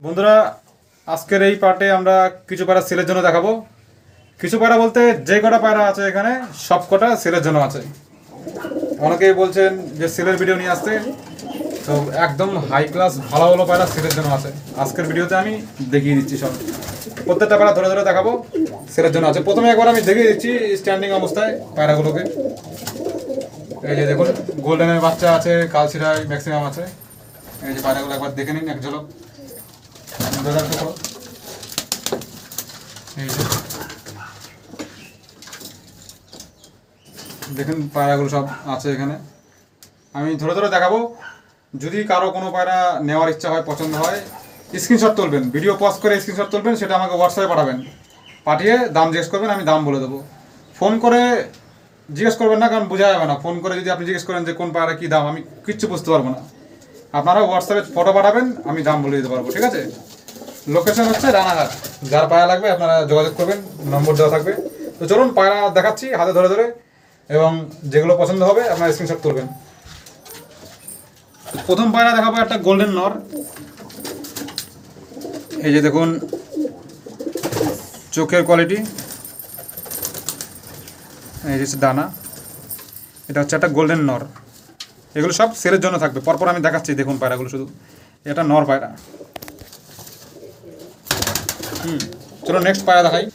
বন্ধুরা, আজকের এই পার্টে আমরা কিছু পায়রা সেলের জন্য দেখাবো। কিছু পায়রা বলতে যে কটা পায়রা আছে এখানে সব কটা সেলের জন্য আছে। অনেকেই বলছেন যে সেলের ভিডিও নিয়ে আসতে, তো একদম হাই ক্লাস ভালো ভালো পায়রা সেলের জন্য আছে। আজকের ভিডিওতে আমি দেখিয়ে দিচ্ছি সব, প্রত্যেকটা পায়রা ধরে ধরে দেখাবো, সেলের জন্য আছে। প্রথমে একবার আমি দেখিয়ে দিচ্ছি স্ট্যান্ডিং অবস্থায় পায়রাগুলোকে। এই যে দেখুন, গোল্ডেনের বাচ্চা আছে, কালচিরাই ম্যাক্সিমাম আছে। এই যে পায়রাগুলো একবার দেখে নিন এক ঝলক। দেখুন পায়রাগুলো সব আছে এখানে, আমি ধরে ধরে দেখাবো। যদি কারো কোনো পায়রা নেওয়ার ইচ্ছা হয়, পছন্দ হয়, স্ক্রিনশট তুলবেন, ভিডিও পজ করে স্ক্রিনশট তুলবেন, সেটা আমাকে হোয়াটসঅ্যাপে পাঠাবেন। পাঠিয়ে দাম জিজ্ঞেস করবেন, আমি দাম বলে দেবো। ফোন করে জিজ্ঞেস করবেন না, কারণ বোঝা যাবে না। ফোন করে যদি আপনি জিজ্ঞেস করেন যে কোন পায়রা কী দাম, আমি কিচ্ছু বুঝতে পারবো না। আপনারা হোয়াটসঅ্যাপে ফটো পাঠাবেন, আমি দাম বলে দিতে পারবো, ঠিক আছে? লোকেশন হচ্ছে রানাঘাট। যার পায়রা লাগবে আপনারা যোগাযোগ করবেন, নম্বর দেওয়া থাকবে। তো চলুন পায়রা দেখাচ্ছি হাতে ধরে ধরে, এবং যেগুলো পছন্দ হবে আপনারা স্ক্রিনশট তুলবেন। প্রথম পায়রা দেখাবো একটা গোল্ডেন নর। এই যে দেখুন চোখের কোয়ালিটি, এই যে দানা। এটা হচ্ছে একটা গোল্ডেন নর। এগুলো সব সেলের জন্য থাকবে, পরপর আমি দেখাচ্ছি। দেখুন পায়রাগুলো শুধু, এটা নর পায়রা। চলো নেক্সট পায়রা দেখাই।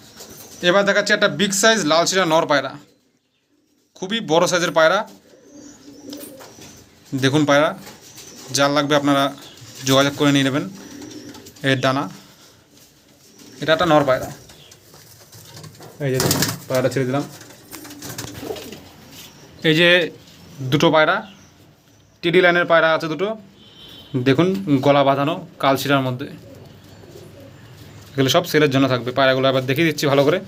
এবার দেখাচ্ছি একটা বিগ সাইজ লালচিরা নর পায়রা, খুবই বড় সাইজের পায়রা। দেখুন পায়রা, যার লাগবে আপনারা যোগাযোগ করে নিয়ে নেবেন। এর ডানা, এটা একটা নর পায়রা। এই যে পায়রা ছেড়ে দিলাম। এই যে দুটো পায়রা, টিডি লাইনের পায়রা আছে দুটো। দেখুন গলা বাঁধানো, কালচিরার মধ্যে। এগুলো সব সেলের জন্য থাকবে। পায়রাগুলো আবার দেখিয়ে দিচ্ছি ভালো করে,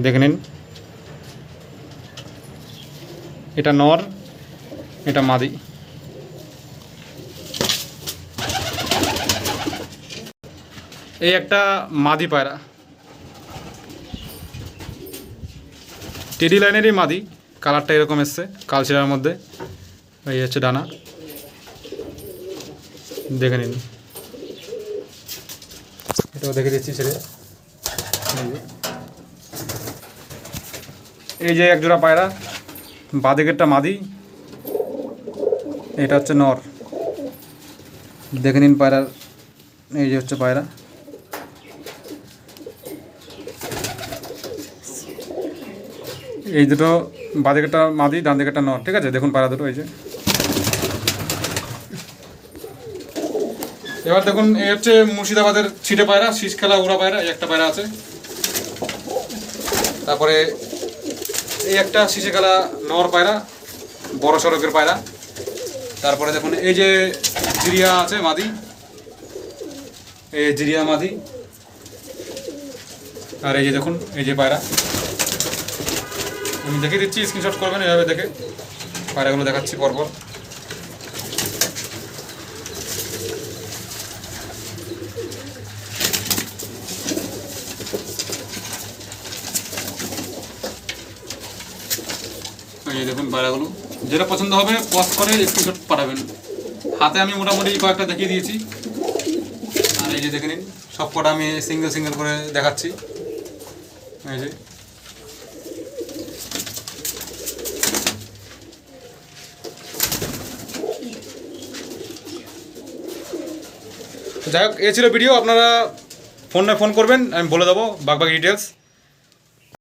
দেখে নিন। এটা নর, এটা মাদি। এই একটা মাদি পায়রা, টিডি লাইনেরই মাদি। কালারটা এরকম এসছে কালচিরার মধ্যে। এই হচ্ছে ডানা, দেখে নিন। এটাও দেখে দিচ্ছি ছেড়ে। এই যে একজোড়া পায়রা, বাঁদিকেরটা মাদি, এটা হচ্ছে নর। দেখে নিন পায়রার, এই যে হচ্ছে পায়রা। এই দুটো, বাঁদিকেরটা মাদি, ডান দিকেরটা নর, ঠিক আছে? দেখুন পায়রা দুটো। এই যে এবার দেখুন, এই হচ্ছে মুর্শিদাবাদের ছিটে পায়রা, শীষ খেলা উড়া পায়রা। এই একটা পায়রা আছে। তারপরে এই একটা শীষে খেলা নর পায়রা, বড় সড়কের পায়রা। তারপরে দেখুন এই যে জিরিয়া আছে মাদি, এই জিরিয়া মাদি। আর এই যে দেখুন এই যে পায়রা, আমি দেখে দিচ্ছি, স্ক্রিনশট করবেন এভাবে দেখে। পায়রাগুলো দেখাচ্ছি পরপর। এই দেখুন পায়রাগুলো, যেটা পছন্দ হবে পজ করে স্ক্রিনশট পাঠাবেন। হাতে আমি মোটামুটি কয়েকটা দেখিয়ে দিয়েছি। আর এই যে দেখে নিন, সব কটা আমি সিঙ্গেল সিঙ্গেল করে দেখাচ্ছি। এই যে যাই হোক, এ ছিল ভিডিও। আপনারা ফোন করবেন, আমি বলে দেবো বাকি ডিটেলস।